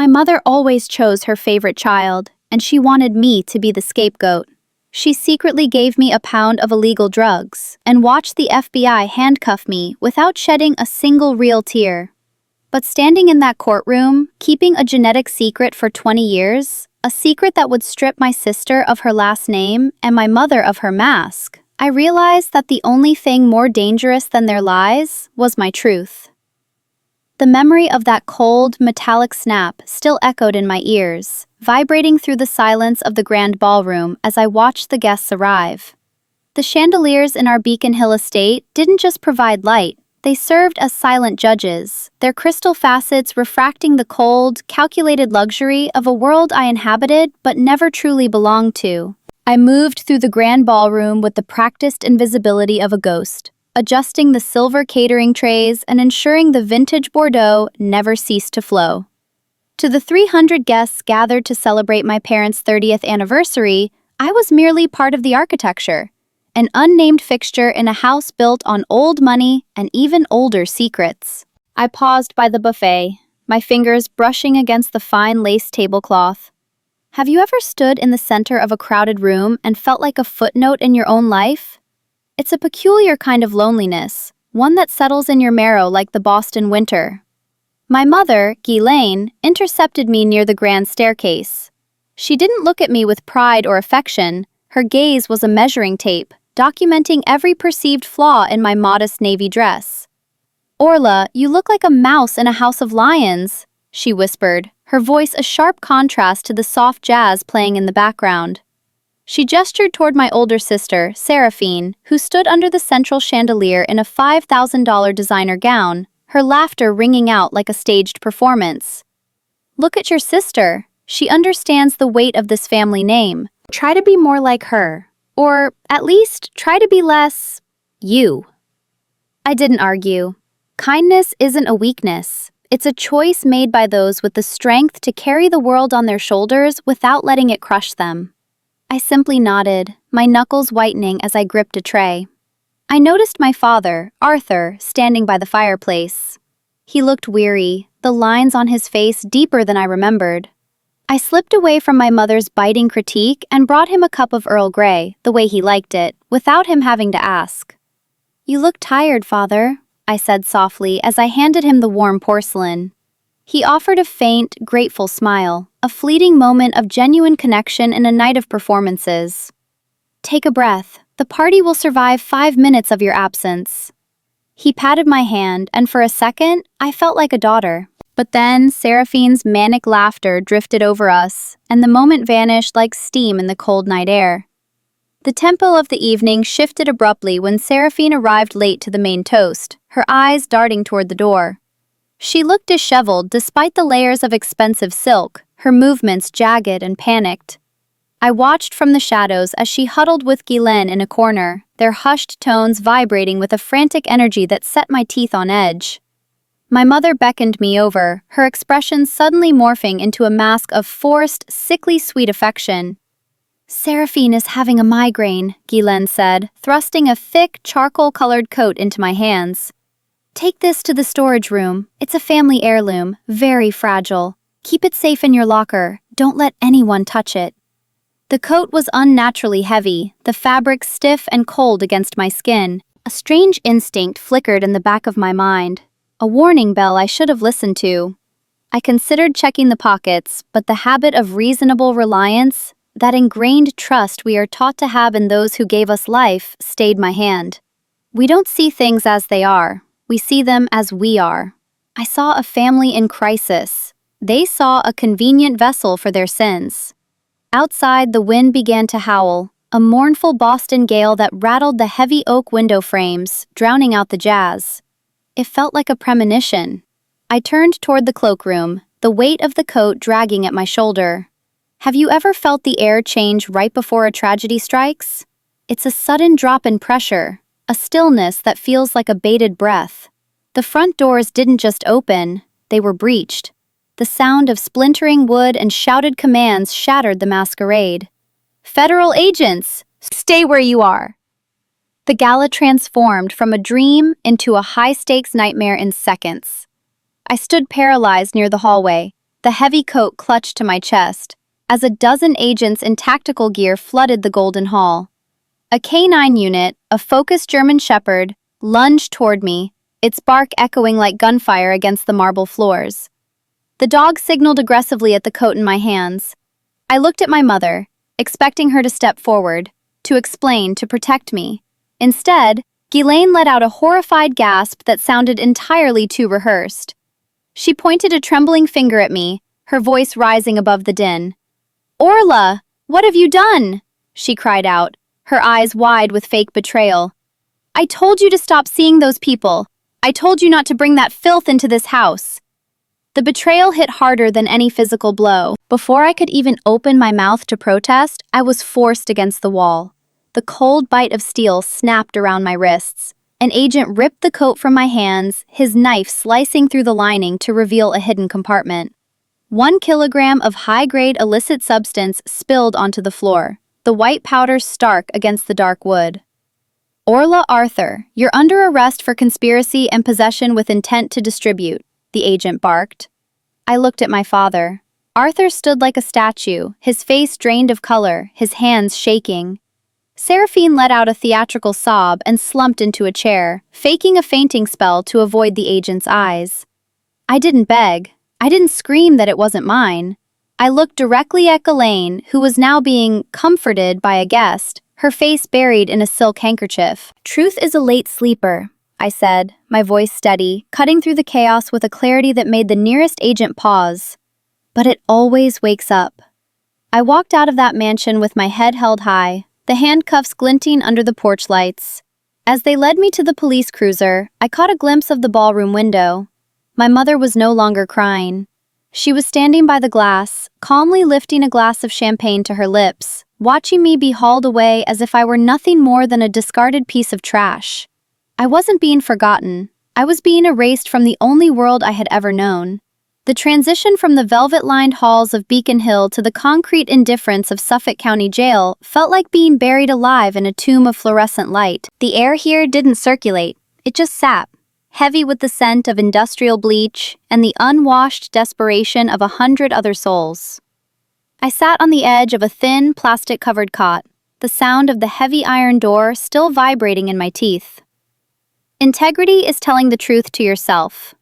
My mother always chose her favorite child, and she wanted me to be the scapegoat. She secretly gave me a pound of illegal drugs and watched the FBI handcuff me without shedding a single real tear. But standing in that courtroom, keeping a genetic secret for 20 years, a secret that would strip my sister of her last name and my mother of her mask, I realized that the only thing more dangerous than their lies was my truth. The memory of that cold, metallic snap still echoed in my ears, vibrating through the silence of the grand ballroom as I watched the guests arrive. The chandeliers in our Beacon Hill estate didn't just provide light, they served as silent judges, their crystal facets refracting the cold, calculated luxury of a world I inhabited but never truly belonged to. I moved through the grand ballroom with the practiced invisibility of a ghost, adjusting the silver catering trays and ensuring the vintage Bordeaux never ceased to flow. To the 300 guests gathered to celebrate my parents' 30th anniversary, I was merely part of the architecture, an unnamed fixture in a house built on old money and even older secrets. I paused by the buffet, my fingers brushing against the fine lace tablecloth. Have you ever stood in the center of a crowded room and felt like a footnote in your own life? It's a peculiar kind of loneliness, one that settles in your marrow like the Boston winter. My mother, Ghislaine, intercepted me near the grand staircase. She didn't look at me with pride or affection. Her gaze was a measuring tape, documenting every perceived flaw in my modest navy dress. "Orla, you look like a mouse in a house of lions," she whispered, her voice a sharp contrast to the soft jazz playing in the background. She gestured toward my older sister, Seraphine, who stood under the central chandelier in a $5,000 designer gown, her laughter ringing out like a staged performance. "Look at your sister. She understands the weight of this family name. Try to be more like her. Or, at least, try to be less... you." I didn't argue. Kindness isn't a weakness. It's a choice made by those with the strength to carry the world on their shoulders without letting it crush them. I simply nodded, my knuckles whitening as I gripped a tray. I noticed my father, Arthur, standing by the fireplace. He looked weary, the lines on his face deeper than I remembered. I slipped away from my mother's biting critique and brought him a cup of Earl Grey, the way he liked it, without him having to ask. "You look tired, father," I said softly as I handed him the warm porcelain. He offered a faint, grateful smile, a fleeting moment of genuine connection in a night of performances. "Take a breath. The party will survive 5 minutes of your absence." He patted my hand, and for a second, I felt like a daughter. But then Seraphine's manic laughter drifted over us, and the moment vanished like steam in the cold night air. The tempo of the evening shifted abruptly when Seraphine arrived late to the main toast, her eyes darting toward the door. She looked disheveled despite the layers of expensive silk, her movements jagged and panicked. I watched from the shadows as she huddled with Ghislaine in a corner, their hushed tones vibrating with a frantic energy that set my teeth on edge. My mother beckoned me over, her expression suddenly morphing into a mask of forced, sickly sweet affection. "Seraphine is having a migraine," Ghislaine said, thrusting a thick, charcoal-colored coat into my hands. "Take this to the storage room. It's a family heirloom, very fragile. Keep it safe in your locker. Don't let anyone touch it." The coat was unnaturally heavy, the fabric stiff and cold against my skin. A strange instinct flickered in the back of my mind. A warning bell I should have listened to. I considered checking the pockets, but the habit of reasonable reliance, that ingrained trust we are taught to have in those who gave us life, stayed my hand. We don't see things as they are. We see them as we are. I saw a family in crisis. They saw a convenient vessel for their sins. Outside, the wind began to howl, a mournful Boston gale that rattled the heavy oak window frames, drowning out the jazz. It felt like a premonition. I turned toward the cloakroom, the weight of the coat dragging at my shoulder. Have you ever felt the air change right before a tragedy strikes? It's a sudden drop in pressure, a stillness that feels like a bated breath. The front doors didn't just open, they were breached. The sound of splintering wood and shouted commands shattered the masquerade. "Federal agents! Stay where you are!" The gala transformed from a dream into a high-stakes nightmare in seconds. I stood paralyzed near the hallway, the heavy coat clutched to my chest, as a dozen agents in tactical gear flooded the Golden Hall. A K-9 unit, a focused German Shepherd, lunged toward me, its bark echoing like gunfire against the marble floors. The dog signaled aggressively at the coat in my hands. I looked at my mother, expecting her to step forward, to explain, to protect me. Instead, Ghislaine let out a horrified gasp that sounded entirely too rehearsed. She pointed a trembling finger at me, her voice rising above the din. "Orla, what have you done?" she cried out, her eyes wide with fake betrayal. "I told you to stop seeing those people. I told you not to bring that filth into this house." The betrayal hit harder than any physical blow. Before I could even open my mouth to protest, I was forced against the wall. The cold bite of steel snapped around my wrists. An agent ripped the coat from my hands, his knife slicing through the lining to reveal a hidden compartment. 1 kilogram of high-grade illicit substance spilled onto the floor, the white powder stark against the dark wood. "Orla Arthur, you're under arrest for conspiracy and possession with intent to distribute," the agent barked. I looked at my father. Arthur stood like a statue, his face drained of color, his hands shaking. Seraphine let out a theatrical sob and slumped into a chair, faking a fainting spell to avoid the agent's eyes. I didn't beg. I didn't scream that it wasn't mine. I looked directly at Ghislaine, who was now being comforted by a guest, her face buried in a silk handkerchief. "Truth is a late sleeper," I said, my voice steady, cutting through the chaos with a clarity that made the nearest agent pause. "But it always wakes up." I walked out of that mansion with my head held high, the handcuffs glinting under the porch lights. As they led me to the police cruiser, I caught a glimpse of the ballroom window. My mother was no longer crying. She was standing by the glass, calmly lifting a glass of champagne to her lips, watching me be hauled away as if I were nothing more than a discarded piece of trash. I wasn't being forgotten. I was being erased from the only world I had ever known. The transition from the velvet-lined halls of Beacon Hill to the concrete indifference of Suffolk County Jail felt like being buried alive in a tomb of fluorescent light. The air here didn't circulate, it just sat, heavy with the scent of industrial bleach and the unwashed desperation of 100 other souls. I sat on the edge of a thin, plastic-covered cot, the sound of the heavy iron door still vibrating in my teeth. Integrity is telling the truth to yourself.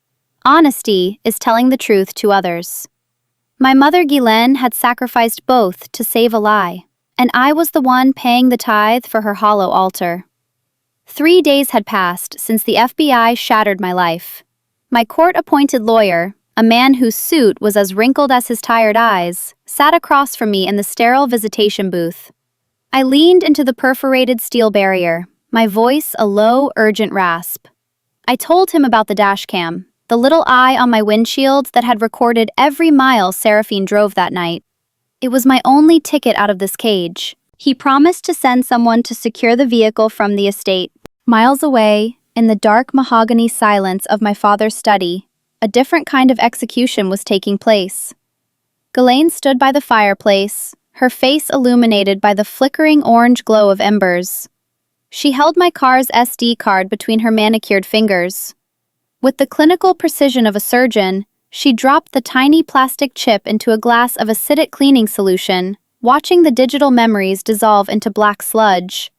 Honesty is telling the truth to others. My mother Ghislaine had sacrificed both to save a lie, and I was the one paying the tithe for her hollow altar. 3 days had passed since the FBI shattered my life. My court-appointed lawyer, a man whose suit was as wrinkled as his tired eyes, sat across from me in the sterile visitation booth. I leaned into the perforated steel barrier, my voice a low, urgent rasp. I told him about the dashcam, the little eye on my windshield that had recorded every mile Seraphine drove that night. It was my only ticket out of this cage. He promised to send someone to secure the vehicle from the estate. Miles away, in the dark mahogany silence of my father's study, a different kind of execution was taking place. Ghislaine stood by the fireplace, her face illuminated by the flickering orange glow of embers. She held my car's SD card between her manicured fingers. With the clinical precision of a surgeon, she dropped the tiny plastic chip into a glass of acidic cleaning solution, watching the digital memories dissolve into black sludge.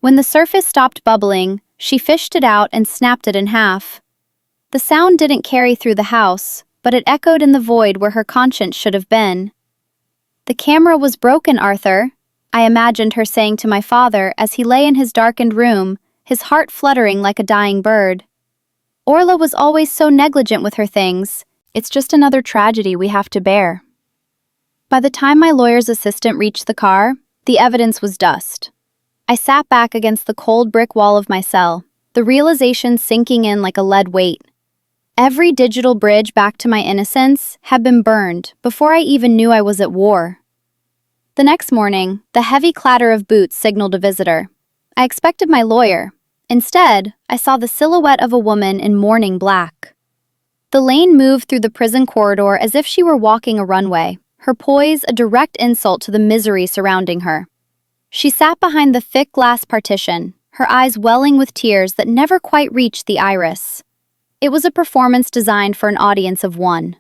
When the surface stopped bubbling, she fished it out and snapped it in half. The sound didn't carry through the house, but it echoed in the void where her conscience should have been. "The camera was broken, Arthur," I imagined her saying to my father as he lay in his darkened room, his heart fluttering like a dying bird. "Orla was always so negligent with her things. It's just another tragedy we have to bear." By the time my lawyer's assistant reached the car, the evidence was dust. I sat back against the cold brick wall of my cell, the realization sinking in like a lead weight. Every digital bridge back to my innocence had been burned before I even knew I was at war. The next morning, the heavy clatter of boots signaled a visitor. I expected my lawyer. Instead, I saw the silhouette of a woman in mourning black. The lane moved through the prison corridor as if she were walking a runway, her poise a direct insult to the misery surrounding her. She sat behind the thick glass partition, her eyes welling with tears that never quite reached the iris. It was a performance designed for an audience of one.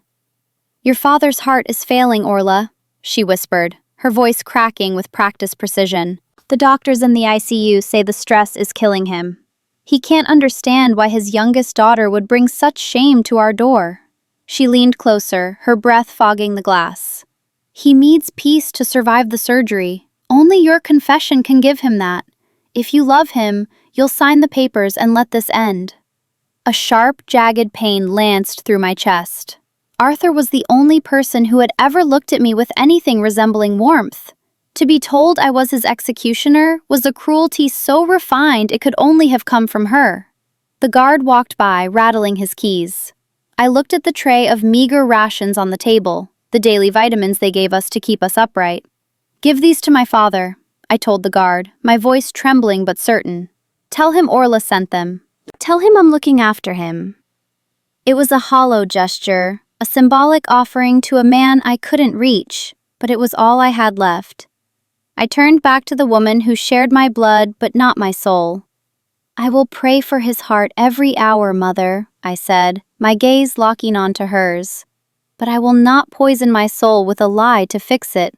"Your father's heart is failing, Orla," she whispered, her voice cracking with practiced precision. "The doctors in the ICU say the stress is killing him. He can't understand why his youngest daughter would bring such shame to our door." She leaned closer, her breath fogging the glass. "He needs peace to survive the surgery. Only your confession can give him that. If you love him, you'll sign the papers and let this end." A sharp, jagged pain lanced through my chest. Arthur was the only person who had ever looked at me with anything resembling warmth. To be told I was his executioner was a cruelty so refined it could only have come from her. The guard walked by, rattling his keys. I looked at the tray of meager rations on the table, the daily vitamins they gave us to keep us upright. "Give these to my father," I told the guard, my voice trembling but certain. "Tell him Orla sent them. Tell him I'm looking after him." It was a hollow gesture, a symbolic offering to a man I couldn't reach, but it was all I had left. I turned back to the woman who shared my blood but not my soul. "I will pray for his heart every hour, Mother," I said, my gaze locking onto hers. "But I will not poison my soul with a lie to fix it.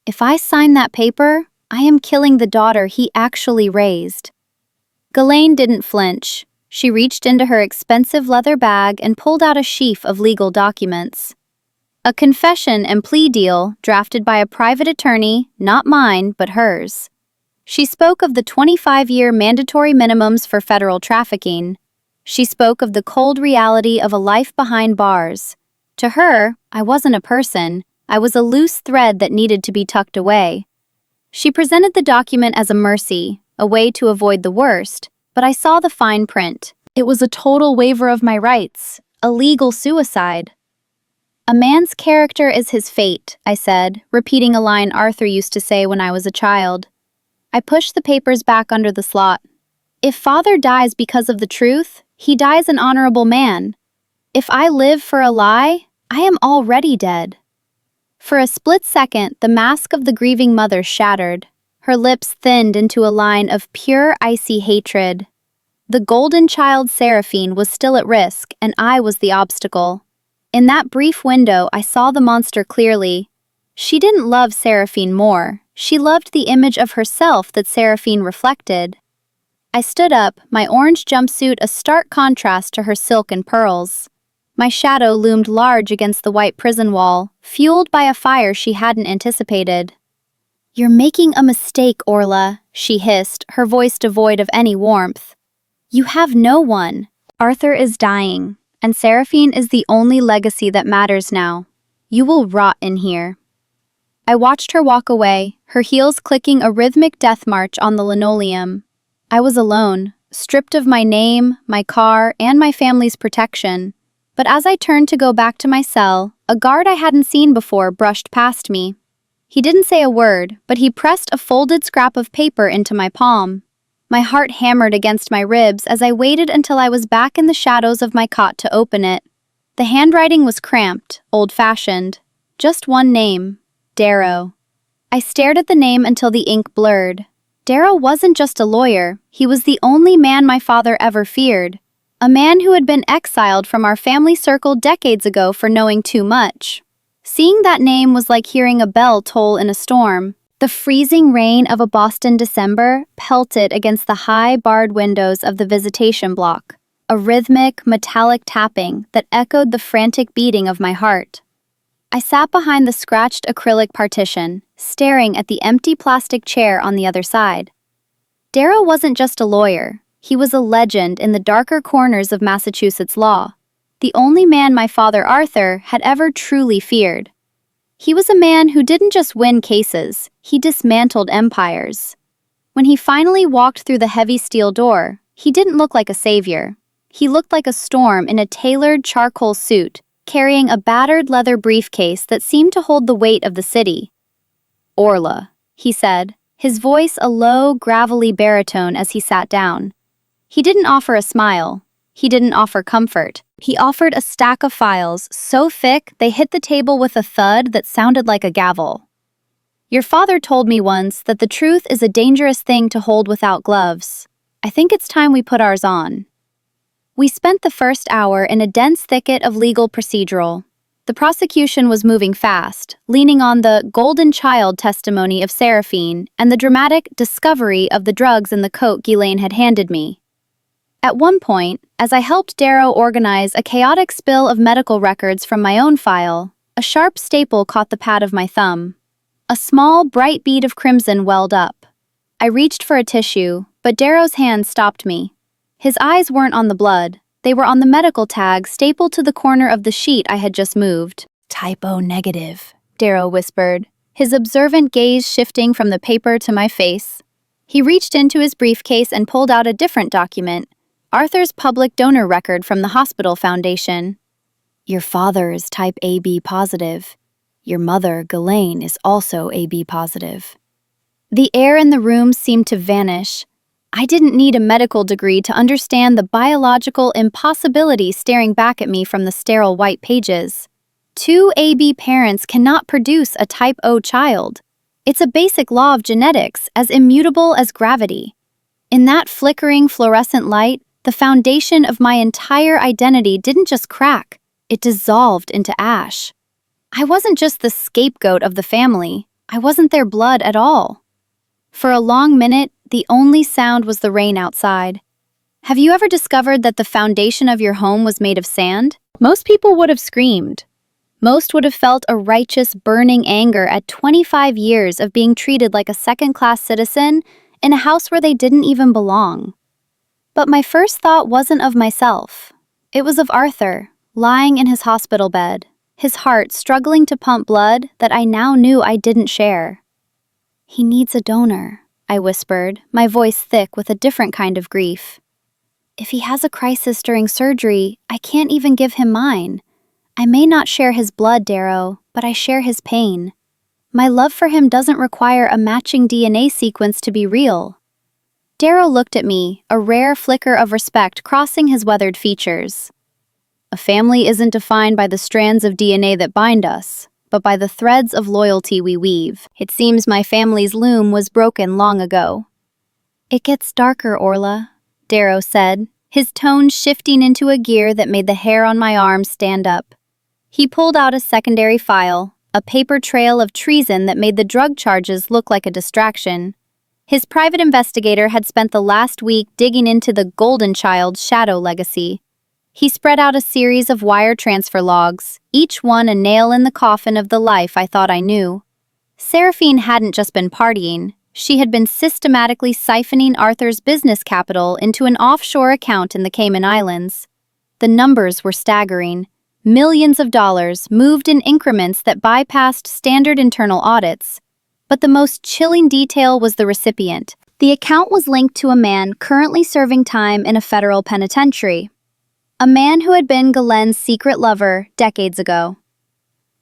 If I sign that paper, I am killing the daughter he actually raised." Ghislaine didn't flinch. She reached into her expensive leather bag and pulled out a sheaf of legal documents. A confession and plea deal drafted by a private attorney, not mine, but hers. She spoke of the 25-year mandatory minimums for federal trafficking. She spoke of the cold reality of a life behind bars. To her, I wasn't a person. I was a loose thread that needed to be tucked away. She presented the document as a mercy, a way to avoid the worst, but I saw the fine print. It was a total waiver of my rights, a legal suicide. "A man's character is his fate," I said, repeating a line Arthur used to say when I was a child. I pushed the papers back under the slot. "If father dies because of the truth, he dies an honorable man. If I live for a lie, I am already dead." For a split second, the mask of the grieving mother shattered. Her lips thinned into a line of pure, icy hatred. The golden child Seraphine was still at risk, and I was the obstacle. In that brief window, I saw the monster clearly. She didn't love Seraphine more. She loved the image of herself that Seraphine reflected. I stood up, my orange jumpsuit a stark contrast to her silk and pearls. My shadow loomed large against the white prison wall, fueled by a fire she hadn't anticipated. "You're making a mistake, Orla," she hissed, her voice devoid of any warmth. "You have no one. Arthur is dying, and Seraphine is the only legacy that matters now. You will rot in here." I watched her walk away, her heels clicking a rhythmic death march on the linoleum. I was alone, stripped of my name, my car, and my family's protection. But as I turned to go back to my cell, a guard I hadn't seen before brushed past me. He didn't say a word, but he pressed a folded scrap of paper into my palm. My heart hammered against my ribs as I waited until I was back in the shadows of my cot to open it. The handwriting was cramped, old-fashioned. Just one name: Darrow. I stared at the name until the ink blurred. Darrow wasn't just a lawyer, he was the only man my father ever feared. A man who had been exiled from our family circle decades ago for knowing too much. Seeing that name was like hearing a bell toll in a storm. The freezing rain of a Boston December pelted against the high barred windows of the visitation block, a rhythmic, metallic tapping that echoed the frantic beating of my heart. I sat behind the scratched acrylic partition, staring at the empty plastic chair on the other side. Darrow wasn't just a lawyer. He was a legend in the darker corners of Massachusetts law, the only man my father Arthur had ever truly feared. He was a man who didn't just win cases, he dismantled empires. When he finally walked through the heavy steel door, he didn't look like a savior. He looked like a storm in a tailored charcoal suit, carrying a battered leather briefcase that seemed to hold the weight of the city. "Orla," he said, his voice a low, gravelly baritone as he sat down. He didn't offer a smile. He didn't offer comfort. He offered a stack of files so thick they hit the table with a thud that sounded like a gavel. "Your father told me once that the truth is a dangerous thing to hold without gloves. I think it's time we put ours on." We spent the first hour in a dense thicket of legal procedural. The prosecution was moving fast, leaning on the golden child testimony of Seraphine and the dramatic discovery of the drugs in the coat Ghislaine had handed me. At one point, as I helped Darrow organize a chaotic spill of medical records from my own file, a sharp staple caught the pad of my thumb. A small, bright bead of crimson welled up. I reached for a tissue, but Darrow's hand stopped me. His eyes weren't on the blood. They were on the medical tag stapled to the corner of the sheet I had just moved. "Typo negative," Darrow whispered, his observant gaze shifting from the paper to my face. He reached into his briefcase and pulled out a different document, Arthur's public donor record from the hospital foundation. "Your father is type AB positive. Your mother, Ghislaine, is also AB positive." The air in the room seemed to vanish. I didn't need a medical degree to understand the biological impossibility staring back at me from the sterile white pages. 2 AB parents cannot produce a type O child. It's a basic law of genetics, as immutable as gravity. In that flickering fluorescent light, the foundation of my entire identity didn't just crack, it dissolved into ash. I wasn't just the scapegoat of the family. I wasn't their blood at all. For a long minute, the only sound was the rain outside. Have you ever discovered that the foundation of your home was made of sand? Most people would have screamed. Most would have felt a righteous, burning anger at 25 years of being treated like a second-class citizen in a house where they didn't even belong. But my first thought wasn't of myself. It was of Arthur, lying in his hospital bed, his heart struggling to pump blood that I now knew I didn't share. "He needs a donor," I whispered, my voice thick with a different kind of grief. "If he has a crisis during surgery, I can't even give him mine. I may not share his blood, Darrow, but I share his pain. My love for him doesn't require a matching DNA sequence to be real." Darrow looked at me, a rare flicker of respect crossing his weathered features. "A family isn't defined by the strands of DNA that bind us, but by the threads of loyalty we weave. It seems my family's loom was broken long ago." "It gets darker, Orla," Darrow said, his tone shifting into a gear that made the hair on my arm stand up. He pulled out a secondary file, a paper trail of treason that made the drug charges look like a distraction. His private investigator had spent the last week digging into the golden child's shadow legacy. He spread out a series of wire transfer logs, each one a nail in the coffin of the life I thought I knew. Seraphine hadn't just been partying. She had been systematically siphoning Arthur's business capital into an offshore account in the Cayman Islands. The numbers were staggering. Millions of dollars moved in increments that bypassed standard internal audits. But the most chilling detail was the recipient. The account was linked to a man currently serving time in a federal penitentiary. A man who had been Ghislaine's secret lover decades ago.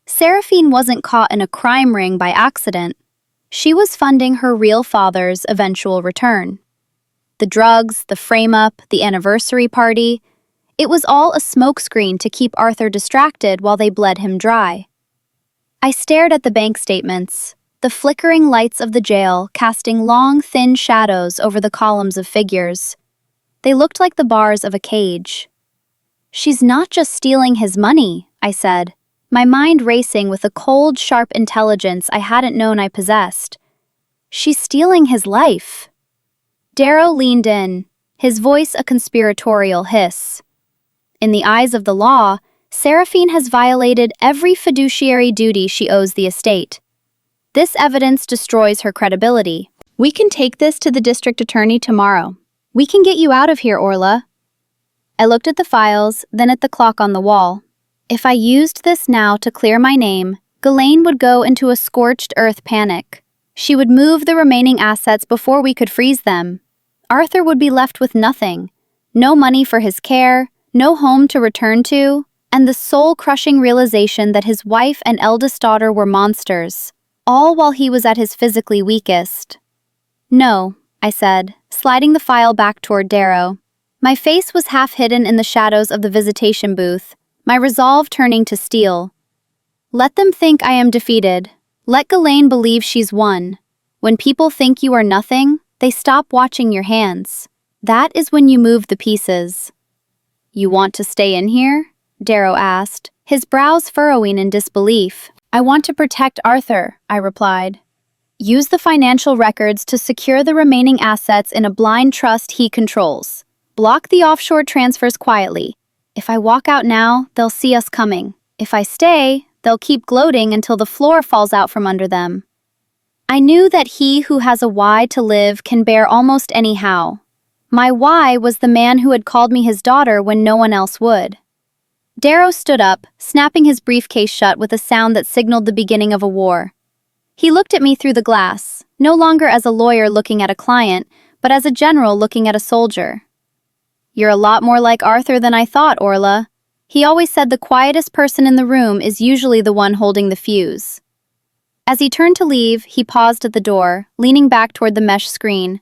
Seraphine wasn't caught in a crime ring by accident. She was funding her real father's eventual return. The drugs, the frame-up, the anniversary party, it was all a smokescreen to keep Arthur distracted while they bled him dry. I stared at the bank statements, the flickering lights of the jail casting long, thin shadows over the columns of figures. They looked like the bars of a cage. "She's not just stealing his money," I said, my mind racing with a cold, sharp intelligence I hadn't known I possessed. "She's stealing his life." Darrow leaned in, his voice a conspiratorial hiss. "In the eyes of the law, Seraphine has violated every fiduciary duty she owes the estate. This evidence destroys her credibility. We can take this to the district attorney tomorrow. We can get you out of here, Orla." I looked at the files, then at the clock on the wall. If I used this now to clear my name, Ghislaine would go into a scorched earth panic. She would move the remaining assets before we could freeze them. Arthur would be left with nothing. No money for his care, no home to return to, and the soul-crushing realization that his wife and eldest daughter were monsters, all while he was at his physically weakest. "No," I said, sliding the file back toward Darrow. My face was half hidden in the shadows of the visitation booth, my resolve turning to steel. "Let them think I am defeated. Let Ghislaine believe she's won. When people think you are nothing, they stop watching your hands. That is when you move the pieces." "You want to stay in here?" Darrow asked, his brows furrowing in disbelief. I want to protect Arthur, I replied. Use the financial records to secure the remaining assets in a blind trust he controls. Block the offshore transfers quietly. If I walk out now, they'll see us coming. If I stay, they'll keep gloating until the floor falls out from under them. I knew that he who has a why to live can bear almost any how. My why was the man who had called me his daughter when no one else would. Darrow stood up, snapping his briefcase shut with a sound that signaled the beginning of a war. He looked at me through the glass, no longer as a lawyer looking at a client, but as a general looking at a soldier. You're a lot more like Arthur than I thought, Orla. He always said the quietest person in the room is usually the one holding the fuse. As he turned to leave, he paused at the door, leaning back toward the mesh screen.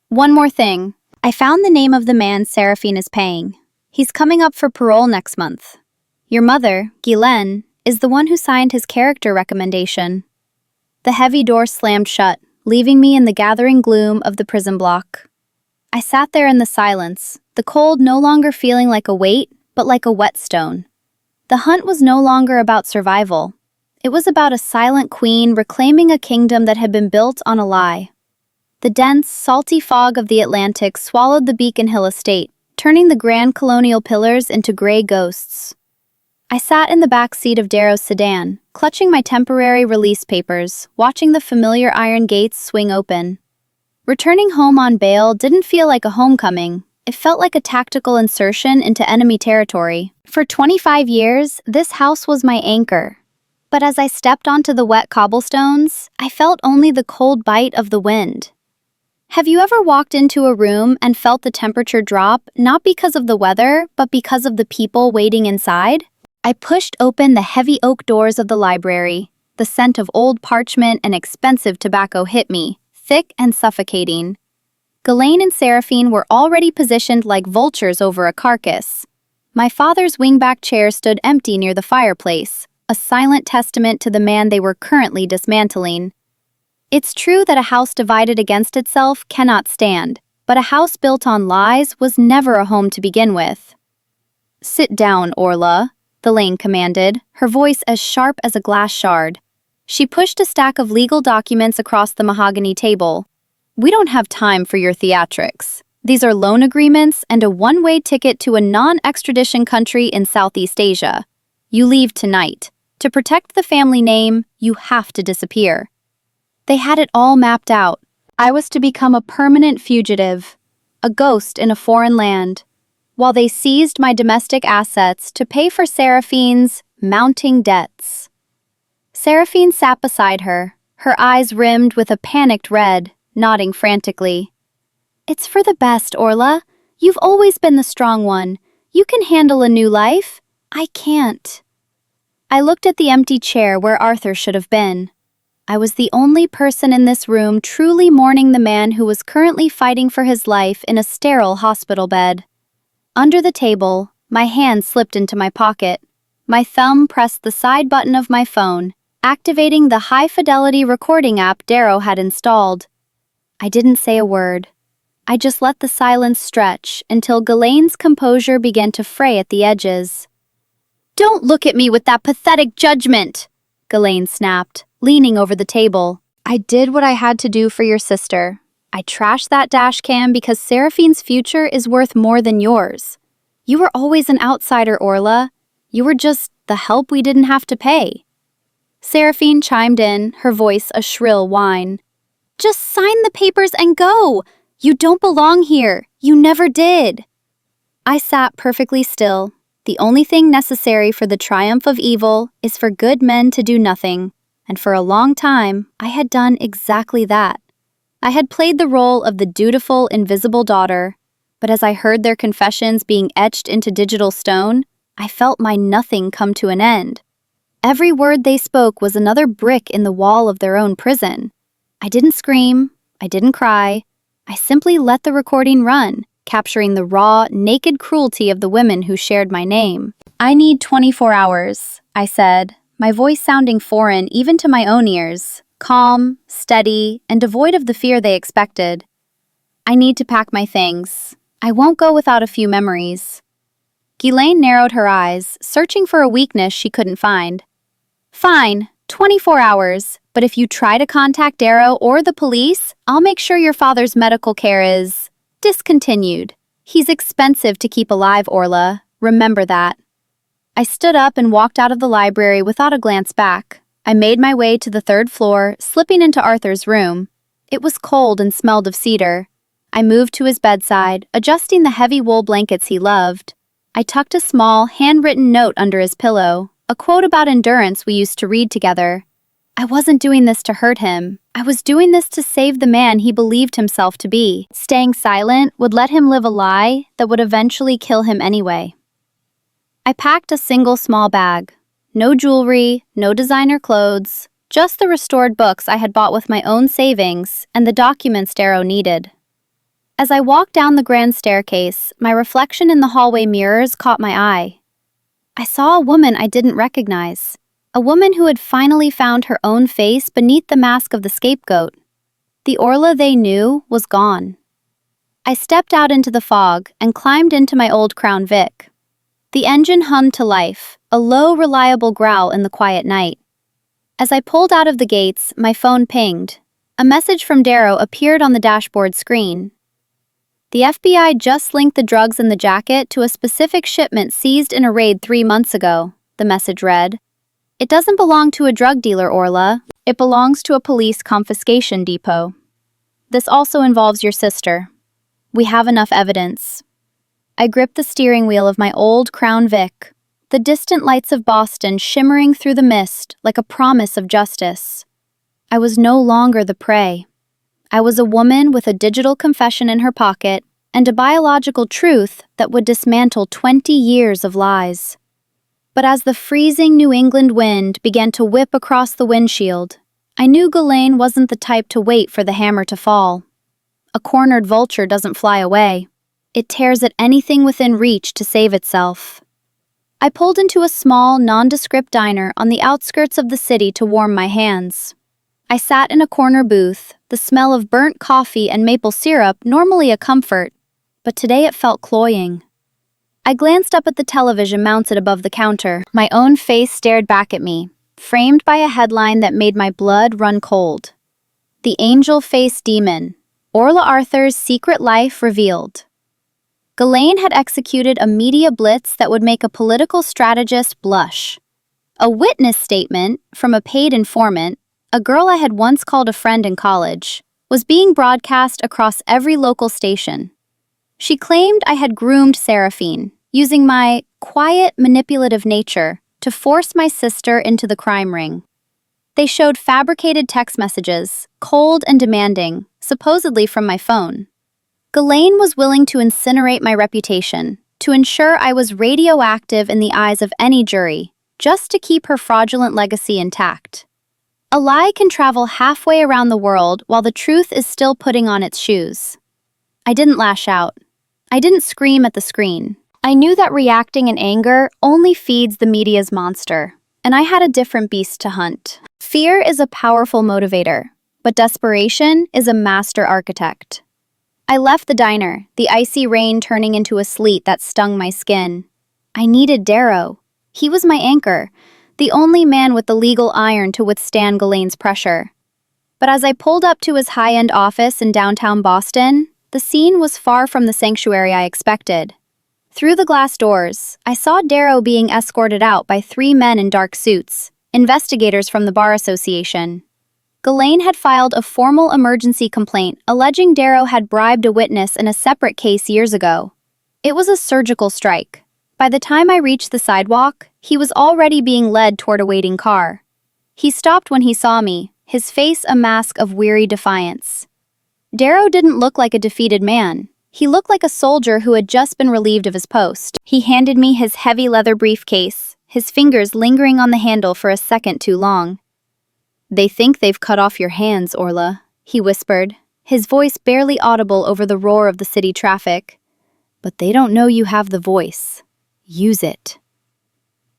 One more thing. I found the name of the man Seraphine is paying. He's coming up for parole next month. Your mother, Ghislaine, is the one who signed his character recommendation. The heavy door slammed shut, leaving me in the gathering gloom of the prison block. I sat there in the silence, the cold no longer feeling like a weight, but like a whetstone. The hunt was no longer about survival. It was about a silent queen reclaiming a kingdom that had been built on a lie. The dense, salty fog of the Atlantic swallowed the Beacon Hill estate, turning the grand colonial pillars into gray ghosts. I sat in the back seat of Darrow's sedan, clutching my temporary release papers, watching the familiar iron gates swing open. Returning home on bail didn't feel like a homecoming. It felt like a tactical insertion into enemy territory. For 25 years, this house was my anchor. But as I stepped onto the wet cobblestones, I felt only the cold bite of the wind. Have you ever walked into a room and felt the temperature drop, not because of the weather, but because of the people waiting inside? I pushed open the heavy oak doors of the library. The scent of old parchment and expensive tobacco hit me, thick and suffocating. Ghislaine and Seraphine were already positioned like vultures over a carcass. My father's wingback chair stood empty near the fireplace, a silent testament to the man they were currently dismantling. It's true that a house divided against itself cannot stand, but a house built on lies was never a home to begin with. Sit down, Orla, Ghislaine commanded, her voice as sharp as a glass shard. She pushed a stack of legal documents across the mahogany table. We don't have time for your theatrics. These are loan agreements and a one-way ticket to a non-extradition country in Southeast Asia. You leave tonight. To protect the family name, you have to disappear. They had it all mapped out. I was to become a permanent fugitive, a ghost in a foreign land, while they seized my domestic assets to pay for Seraphine's mounting debts. Seraphine sat beside her, her eyes rimmed with a panicked red, nodding frantically. It's for the best, Orla. You've always been the strong one. You can handle a new life. I can't. I looked at the empty chair where Arthur should have been. I was the only person in this room truly mourning the man who was currently fighting for his life in a sterile hospital bed. Under the table, my hand slipped into my pocket. My thumb pressed the side button of my phone, activating the high-fidelity recording app Darrow had installed. I didn't say a word. I just let the silence stretch until Ghislaine's composure began to fray at the edges. Don't look at me with that pathetic judgment, Ghislaine snapped, leaning over the table. I did what I had to do for your sister. I trashed that dash cam because Seraphine's future is worth more than yours. You were always an outsider, Orla. You were just the help we didn't have to pay. Seraphine chimed in, her voice a shrill whine. Just sign the papers and go! You don't belong here. You never did. I sat perfectly still. The only thing necessary for the triumph of evil is for good men to do nothing. And for a long time, I had done exactly that. I had played the role of the dutiful, invisible daughter, but as I heard their confessions being etched into digital stone, I felt my nothing come to an end. Every word they spoke was another brick in the wall of their own prison. I didn't scream, I didn't cry, I simply let the recording run, capturing the raw, naked cruelty of the women who shared my name. I need 24 hours, I said, my voice sounding foreign even to my own ears, calm, steady, and devoid of the fear they expected. I need to pack my things. I won't go without a few memories. Ghislaine narrowed her eyes, searching for a weakness she couldn't find. Fine, 24 hours, but if you try to contact Darrow or the police, I'll make sure your father's medical care is discontinued. He's expensive to keep alive, Orla. Remember that. I stood up and walked out of the library without a glance back. I made my way to the third floor, slipping into Arthur's room. It was cold and smelled of cedar. I moved to his bedside, adjusting the heavy wool blankets he loved. I tucked a small, handwritten note under his pillow, a quote about endurance we used to read together. I wasn't doing this to hurt him. I was doing this to save the man he believed himself to be. Staying silent would let him live a lie that would eventually kill him anyway. I packed a single small bag. No jewelry, no designer clothes, just the restored books I had bought with my own savings and the documents Darrow needed. As I walked down the grand staircase, my reflection in the hallway mirrors caught my eye. I saw a woman I didn't recognize, a woman who had finally found her own face beneath the mask of the scapegoat. The Orla they knew was gone. I stepped out into the fog and climbed into my old Crown Vic. The engine hummed to life, a low, reliable growl in the quiet night. As I pulled out of the gates, my phone pinged. A message from Darrow appeared on the dashboard screen. The FBI just linked the drugs in the jacket to a specific shipment seized in a raid 3 months ago, the message read. It doesn't belong to a drug dealer, Orla. It belongs to a police confiscation depot. This also involves your sister. We have enough evidence. I gripped the steering wheel of my old Crown Vic, the distant lights of Boston shimmering through the mist like a promise of justice. I was no longer the prey. I was a woman with a digital confession in her pocket and a biological truth that would dismantle 20 years of lies. But as the freezing New England wind began to whip across the windshield, I knew Ghislaine wasn't the type to wait for the hammer to fall. A cornered vulture doesn't fly away. It tears at anything within reach to save itself. I pulled into a small, nondescript diner on the outskirts of the city to warm my hands. I sat in a corner booth, the smell of burnt coffee and maple syrup normally a comfort, but today it felt cloying. I glanced up at the television mounted above the counter. My own face stared back at me, framed by a headline that made my blood run cold. The Angel-Faced Demon, Orla Arthur's secret life revealed. Ghislaine had executed a media blitz that would make a political strategist blush. A witness statement from a paid informant, a girl I had once called a friend in college, was being broadcast across every local station. She claimed I had groomed Seraphine, using my quiet, manipulative nature to force my sister into the crime ring. They showed fabricated text messages, cold and demanding, supposedly from my phone. Ghislaine was willing to incinerate my reputation, to ensure I was radioactive in the eyes of any jury, just to keep her fraudulent legacy intact. A lie can travel halfway around the world while the truth is still putting on its shoes. I didn't lash out. I didn't scream at the screen. I knew that reacting in anger only feeds the media's monster, and I had a different beast to hunt. Fear is a powerful motivator, but desperation is a master architect. I left the diner, the icy rain turning into a sleet that stung my skin. I needed Darrow. He was my anchor, the only man with the legal iron to withstand Ghislaine's pressure. But as I pulled up to his high-end office in downtown Boston, the scene was far from the sanctuary I expected. Through the glass doors, I saw Darrow being escorted out by 3 men in dark suits, investigators from the Bar Association. Ghislaine had filed a formal emergency complaint alleging Darrow had bribed a witness in a separate case years ago. It was a surgical strike. By the time I reached the sidewalk, he was already being led toward a waiting car. He stopped when he saw me, his face a mask of weary defiance. Darrow didn't look like a defeated man. He looked like a soldier who had just been relieved of his post. He handed me his heavy leather briefcase, his fingers lingering on the handle for a second too long. "They think they've cut off your hands, Orla," he whispered, his voice barely audible over the roar of the city traffic. "But they don't know you have the voice. Use it."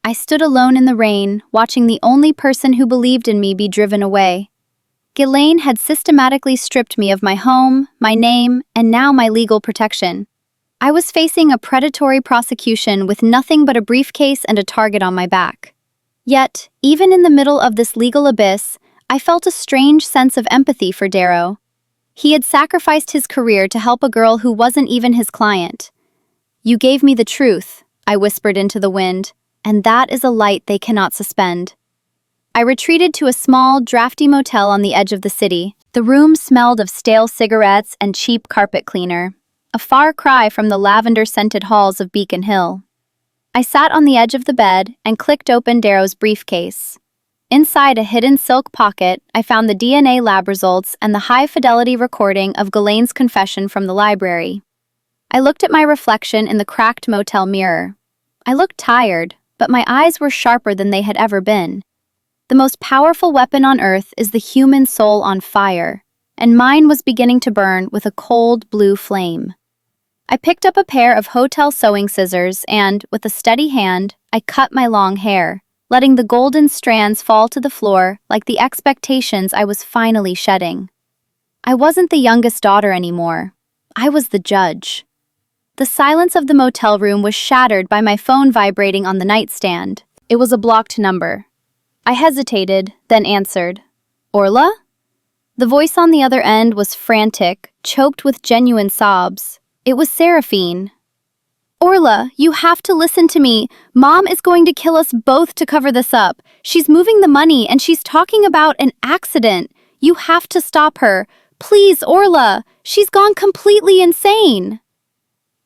I stood alone in the rain, watching the only person who believed in me be driven away. Ghislaine had systematically stripped me of my home, my name, and now my legal protection. I was facing a predatory prosecution with nothing but a briefcase and a target on my back. Yet, even in the middle of this legal abyss, I felt a strange sense of empathy for Darrow. He had sacrificed his career to help a girl who wasn't even his client. "You gave me the truth," I whispered into the wind, "and that is a light they cannot suspend." I retreated to a small, drafty motel on the edge of the city. The room smelled of stale cigarettes and cheap carpet cleaner, a far cry from the lavender-scented halls of Beacon Hill. I sat on the edge of the bed and clicked open Darrow's briefcase. Inside a hidden silk pocket, I found the DNA lab results and the high-fidelity recording of Ghislaine's confession from the library. I looked at my reflection in the cracked motel mirror. I looked tired, but my eyes were sharper than they had ever been. The most powerful weapon on earth is the human soul on fire, and mine was beginning to burn with a cold blue flame. I picked up a pair of hotel sewing scissors and, with a steady hand, I cut my long hair, letting the golden strands fall to the floor like the expectations I was finally shedding. I wasn't the youngest daughter anymore. I was the judge. The silence of the motel room was shattered by my phone vibrating on the nightstand. It was a blocked number. I hesitated, then answered. "Orla?" The voice on the other end was frantic, choked with genuine sobs. It was Seraphine. "Orla, you have to listen to me. Mom is going to kill us both to cover this up. She's moving the money and she's talking about an accident. You have to stop her. Please, Orla. She's gone completely insane."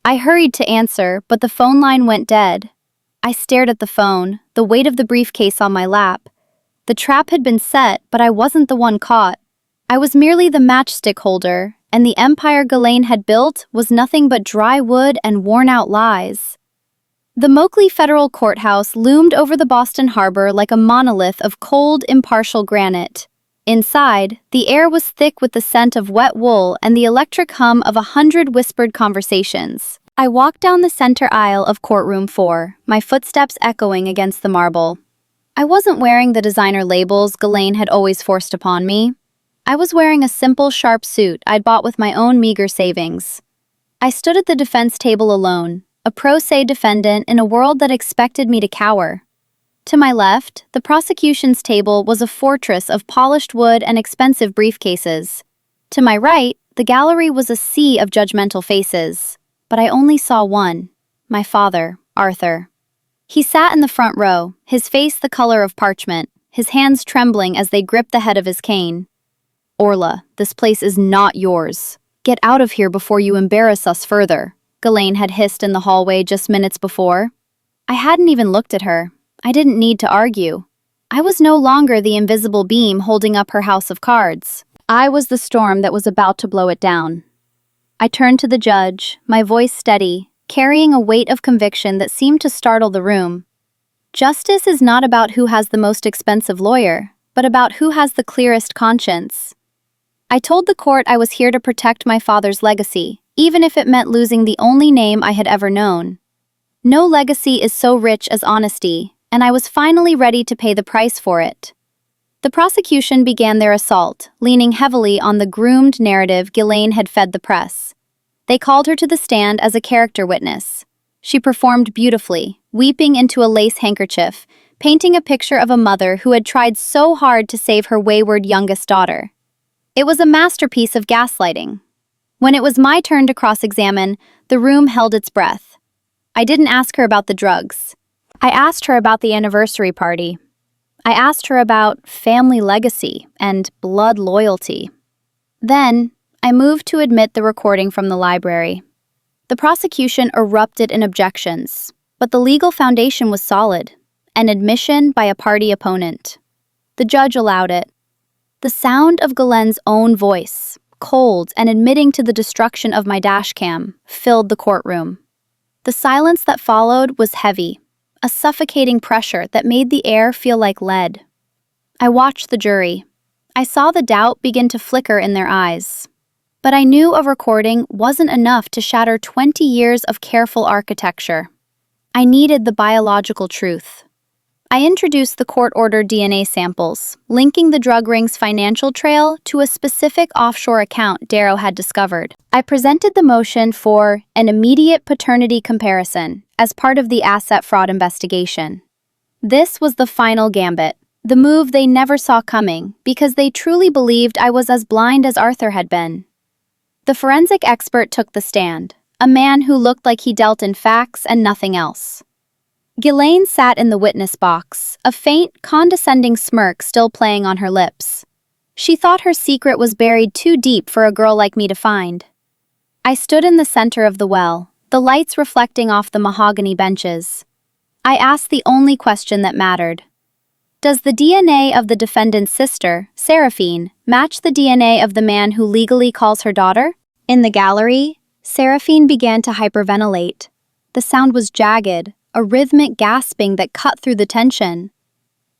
I hurried to answer, but the phone line went dead. I stared at the phone, the weight of the briefcase on my lap. The trap had been set, but I wasn't the one caught. I was merely the matchstick holder, and the empire Ghislaine had built was nothing but dry wood and worn-out lies. The Moakley Federal Courthouse loomed over the Boston Harbor like a monolith of cold, impartial granite. Inside, the air was thick with the scent of wet wool and the electric hum of 100 whispered conversations. I walked down the center aisle of courtroom 4, my footsteps echoing against the marble. I wasn't wearing the designer labels Ghislaine had always forced upon me. I was wearing a simple, sharp suit I'd bought with my own meager savings. I stood at the defense table alone, a pro se defendant in a world that expected me to cower. To my left, the prosecution's table was a fortress of polished wood and expensive briefcases. To my right, the gallery was a sea of judgmental faces. But I only saw one, my father, Arthur. He sat in the front row, his face the color of parchment, his hands trembling as they gripped the head of his cane. "Orla, this place is not yours. Get out of here before you embarrass us further," Ghislaine had hissed in the hallway just minutes before. I hadn't even looked at her. I didn't need to argue. I was no longer the invisible beam holding up her house of cards. I was the storm that was about to blow it down. I turned to the judge, my voice steady, carrying a weight of conviction that seemed to startle the room. Justice is not about who has the most expensive lawyer, but about who has the clearest conscience. I told the court I was here to protect my father's legacy, even if it meant losing the only name I had ever known. No legacy is so rich as honesty, and I was finally ready to pay the price for it. The prosecution began their assault, leaning heavily on the groomed narrative Ghislaine had fed the press. They called her to the stand as a character witness. She performed beautifully, weeping into a lace handkerchief, painting a picture of a mother who had tried so hard to save her wayward youngest daughter. It was a masterpiece of gaslighting. When it was my turn to cross-examine, the room held its breath. I didn't ask her about the drugs. I asked her about the anniversary party. I asked her about family legacy and blood loyalty. Then, I moved to admit the recording from the library. The prosecution erupted in objections, but the legal foundation was solid, an admission by a party opponent. The judge allowed it. The sound of Ghislaine's own voice, cold and admitting to the destruction of my dashcam, filled the courtroom. The silence that followed was heavy, a suffocating pressure that made the air feel like lead. I watched the jury. I saw the doubt begin to flicker in their eyes. But I knew a recording wasn't enough to shatter 20 years of careful architecture. I needed the biological truth. I introduced the court-ordered DNA samples, linking the drug ring's financial trail to a specific offshore account Darrow had discovered. I presented the motion for an immediate paternity comparison as part of the asset fraud investigation. This was the final gambit, the move they never saw coming because they truly believed I was as blind as Arthur had been. The forensic expert took the stand, a man who looked like he dealt in facts and nothing else. Ghislaine sat in the witness box, a faint, condescending smirk still playing on her lips. She thought her secret was buried too deep for a girl like me to find. I stood in the center of the well, the lights reflecting off the mahogany benches. I asked the only question that mattered. Does the DNA of the defendant's sister, Seraphine, match the DNA of the man who legally calls her daughter? In the gallery, Seraphine began to hyperventilate. The sound was jagged, a rhythmic gasping that cut through the tension.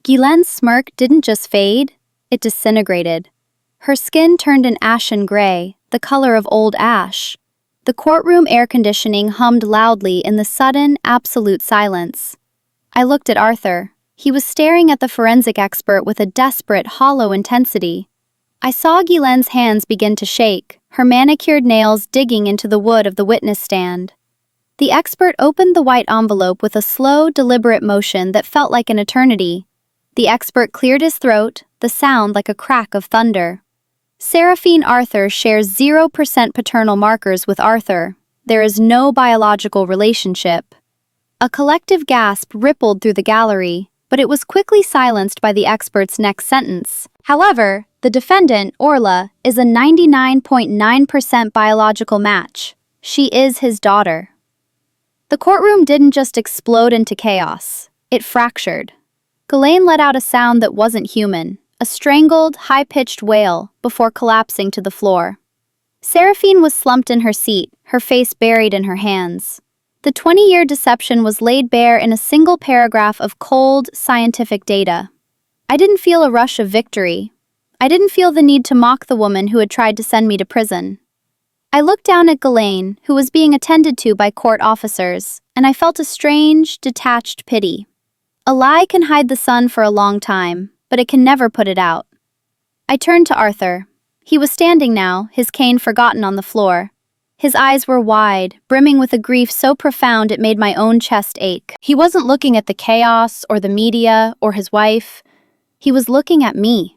Ghislaine's smirk didn't just fade, it disintegrated. Her skin turned an ashen gray, the color of old ash. The courtroom air conditioning hummed loudly in the sudden, absolute silence. I looked at Arthur. He was staring at the forensic expert with a desperate, hollow intensity. I saw Ghislaine's hands begin to shake, her manicured nails digging into the wood of the witness stand. The expert opened the white envelope with a slow, deliberate motion that felt like an eternity. The expert cleared his throat, the sound like a crack of thunder. Seraphine Arthur shares 0% paternal markers with Arthur. There is no biological relationship. A collective gasp rippled through the gallery, but it was quickly silenced by the expert's next sentence. However, the defendant, Orla, is a 99.9% biological match. She is his daughter. The courtroom didn't just explode into chaos. It fractured. Ghislaine let out a sound that wasn't human, a strangled, high-pitched wail, before collapsing to the floor. Seraphine was slumped in her seat, her face buried in her hands. The 20-year deception was laid bare in a single paragraph of cold, scientific data. I didn't feel a rush of victory. I didn't feel the need to mock the woman who had tried to send me to prison. I looked down at Ghislaine, who was being attended to by court officers, and I felt a strange, detached pity. A lie can hide the sun for a long time, but it can never put it out. I turned to Arthur. He was standing now, his cane forgotten on the floor. His eyes were wide, brimming with a grief so profound it made my own chest ache. He wasn't looking at the chaos, or the media, or his wife. He was looking at me.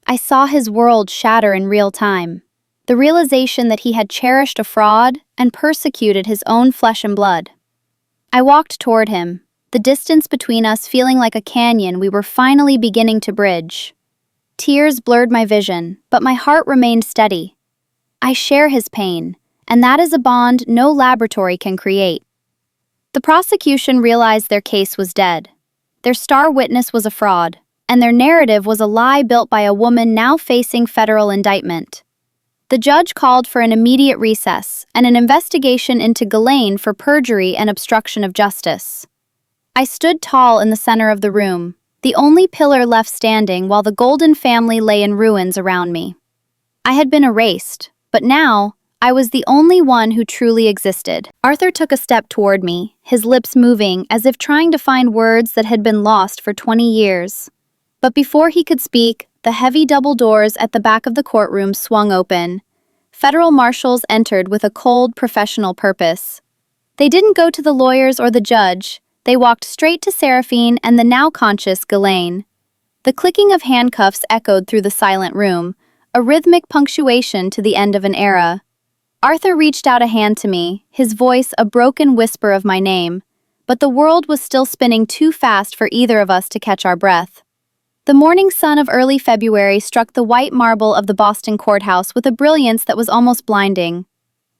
I saw his world shatter in real time. The realization that he had cherished a fraud and persecuted his own flesh and blood. I walked toward him, the distance between us feeling like a canyon we were finally beginning to bridge. Tears blurred my vision, but my heart remained steady. I share his pain, and that is a bond no laboratory can create. The prosecution realized their case was dead. Their star witness was a fraud, and their narrative was a lie built by a woman now facing federal indictment. The judge called for an immediate recess and an investigation into Ghislaine for perjury and obstruction of justice. I stood tall in the center of the room, the only pillar left standing while the Golden family lay in ruins around me. I had been erased, but now I was the only one who truly existed. Arthur took a step toward me, his lips moving as if trying to find words that had been lost for 20 years. But before he could speak, the heavy double doors at the back of the courtroom swung open. Federal marshals entered with a cold, professional purpose. They didn't go to the lawyers or the judge. They walked straight to Seraphine and the now-conscious Ghislaine. The clicking of handcuffs echoed through the silent room, a rhythmic punctuation to the end of an era. Arthur reached out a hand to me, his voice a broken whisper of my name, but the world was still spinning too fast for either of us to catch our breath. The morning sun of early February struck the white marble of the Boston courthouse with a brilliance that was almost blinding.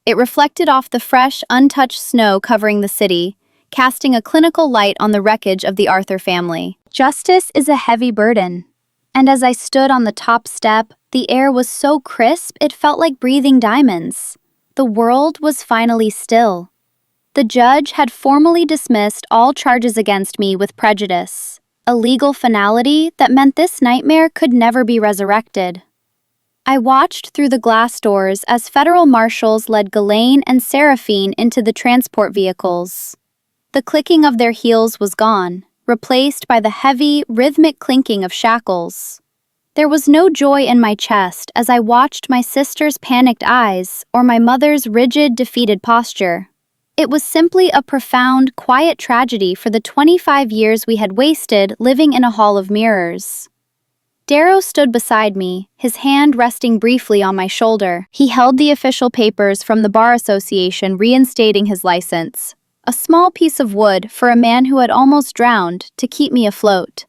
It reflected off the fresh, untouched snow covering the city, casting a clinical light on the wreckage of the Arthur family. Justice is a heavy burden. And as I stood on the top step, the air was so crisp it felt like breathing diamonds. The world was finally still. The judge had formally dismissed all charges against me with prejudice, a legal finality that meant this nightmare could never be resurrected. I watched through the glass doors as federal marshals led Ghislaine and Seraphine into the transport vehicles. The clicking of their heels was gone, replaced by the heavy, rhythmic clinking of shackles. There was no joy in my chest as I watched my sister's panicked eyes or my mother's rigid, defeated posture. It was simply a profound, quiet tragedy for the 25 years we had wasted living in a hall of mirrors. Darrow stood beside me, his hand resting briefly on my shoulder. He held the official papers from the Bar Association reinstating his license, a small piece of wood for a man who had almost drowned to keep me afloat.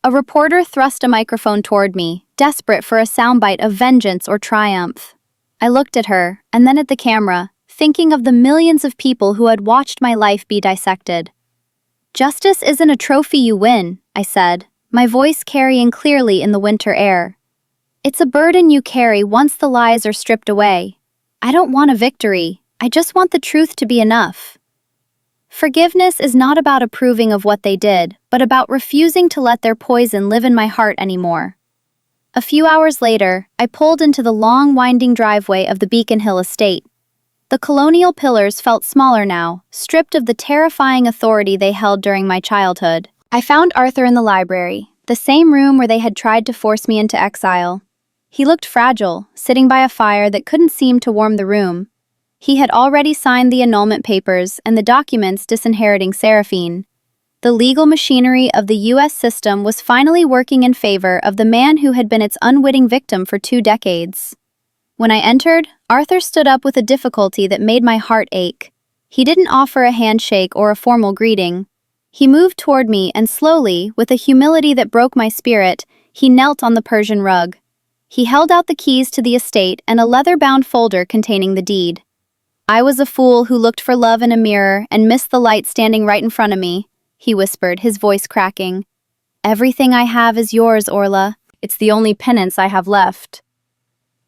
A reporter thrust a microphone toward me, desperate for a soundbite of vengeance or triumph. I looked at her, and then at the camera, thinking of the millions of people who had watched my life be dissected. "Justice isn't a trophy you win," I said, my voice carrying clearly in the winter air. "It's a burden you carry once the lies are stripped away. I don't want a victory, I just want the truth to be enough." Forgiveness is not about approving of what they did, but about refusing to let their poison live in my heart anymore. A few hours later, I pulled into the long, winding driveway of the Beacon Hill estate. The colonial pillars felt smaller now, stripped of the terrifying authority they held during my childhood. I found Arthur in the library, the same room where they had tried to force me into exile. He looked fragile, sitting by a fire that couldn't seem to warm the room. He had already signed the annulment papers and the documents disinheriting Seraphine. The legal machinery of the U.S. system was finally working in favor of the man who had been its unwitting victim for 2 decades. When I entered, Arthur stood up with a difficulty that made my heart ache. He didn't offer a handshake or a formal greeting. He moved toward me and slowly, with a humility that broke my spirit, he knelt on the Persian rug. He held out the keys to the estate and a leather-bound folder containing the deed. "I was a fool who looked for love in a mirror and missed the light standing right in front of me," he whispered, his voice cracking. "Everything I have is yours, Orla. It's the only penance I have left."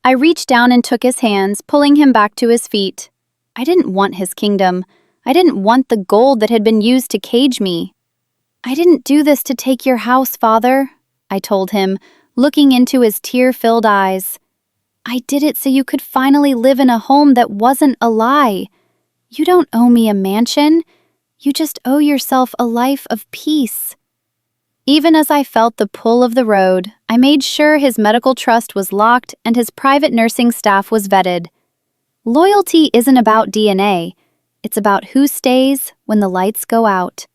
I reached down and took his hands, pulling him back to his feet. I didn't want his kingdom. I didn't want the gold that had been used to cage me. "I didn't do this to take your house, Father," I told him, looking into his tear-filled eyes. "I did it so you could finally live in a home that wasn't a lie. You don't owe me a mansion. You just owe yourself a life of peace." Even as I felt the pull of the road, I made sure his medical trust was locked and his private nursing staff was vetted. Loyalty isn't about DNA. It's about who stays when the lights go out.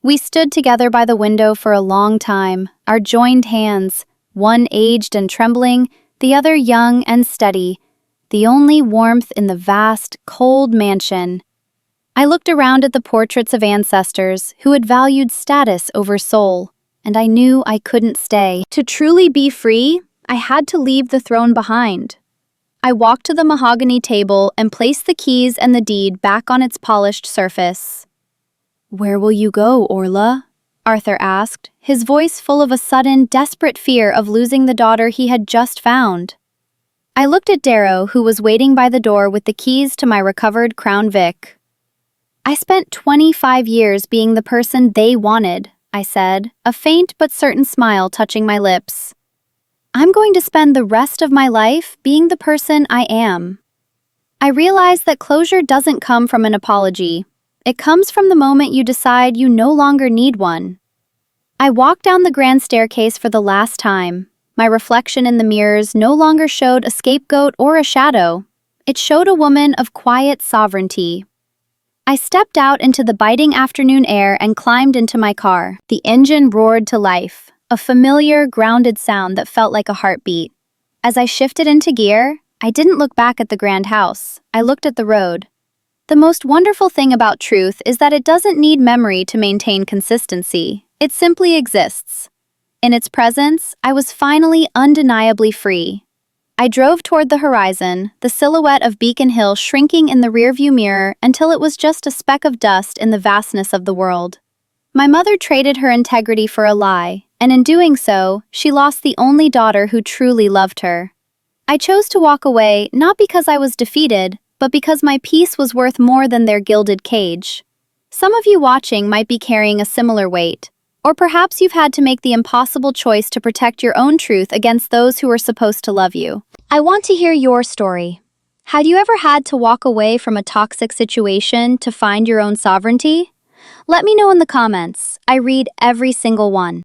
We stood together by the window for a long time, our joined hands, one aged and trembling, the other young and steady, the only warmth in the vast, cold mansion. I looked around at the portraits of ancestors who had valued status over soul, and I knew I couldn't stay. To truly be free, I had to leave the throne behind. I walked to the mahogany table and placed the keys and the deed back on its polished surface. "Where will you go, Orla?" Arthur asked, his voice full of a sudden, desperate fear of losing the daughter he had just found. I looked at Darrow, who was waiting by the door with the keys to my recovered Crown Vic. "I spent 25 years being the person they wanted," I said, a faint but certain smile touching my lips. "I'm going to spend the rest of my life being the person I am." I realized that closure doesn't come from an apology. It comes from the moment you decide you no longer need one. I walked down the grand staircase for the last time. My reflection in the mirrors no longer showed a scapegoat or a shadow. It showed a woman of quiet sovereignty. I stepped out into the biting afternoon air and climbed into my car. The engine roared to life, a familiar, grounded sound that felt like a heartbeat. As I shifted into gear, I didn't look back at the grand house. I looked at the road. The most wonderful thing about truth is that it doesn't need memory to maintain consistency. It simply exists. In its presence, I was finally undeniably free. I drove toward the horizon, the silhouette of Beacon Hill shrinking in the rearview mirror until it was just a speck of dust in the vastness of the world. My mother traded her integrity for a lie, and in doing so, she lost the only daughter who truly loved her. I chose to walk away not because I was defeated, but because my peace was worth more than their gilded cage. Some of you watching might be carrying a similar weight, or perhaps you've had to make the impossible choice to protect your own truth against those who are supposed to love you. I want to hear your story. Had you ever had to walk away from a toxic situation to find your own sovereignty? Let me know in the comments. I read every single one.